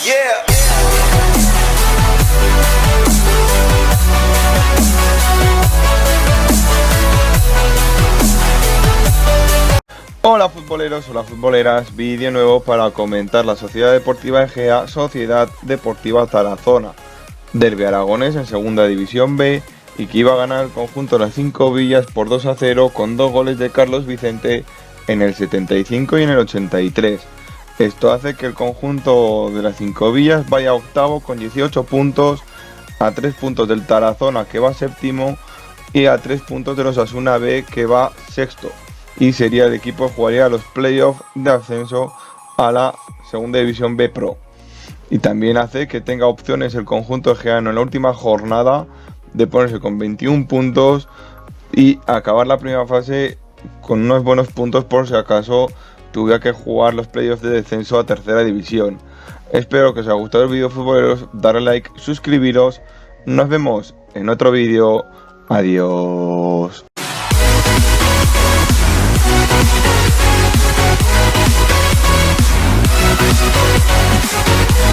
Yeah. Hola futboleros, hola futboleras, vídeo nuevo para comentar la Sociedad Deportiva Egea, Sociedad Deportiva Tarazona, derbi aragonés en segunda división B y que iba a ganar el conjunto de las 5 villas por 2-0 con 2 goles de Carlos Vicente en el 75 y en el 83. Esto hace que el conjunto de las 5 villas vaya octavo con 18 puntos, a 3 puntos del Tarazona que va séptimo y a 3 puntos del Osasuna B que va sexto. Y sería el equipo que jugaría los playoffs de ascenso a la segunda división B Pro. Y también hace que tenga opciones el conjunto egeano en la última jornada de ponerse con 21 puntos y acabar la primera fase con unos buenos puntos por si acaso tuviera que jugar los playoffs de descenso a tercera división. Espero que os haya gustado el vídeo futboleros, darle like, suscribiros, nos vemos en otro vídeo, adiós.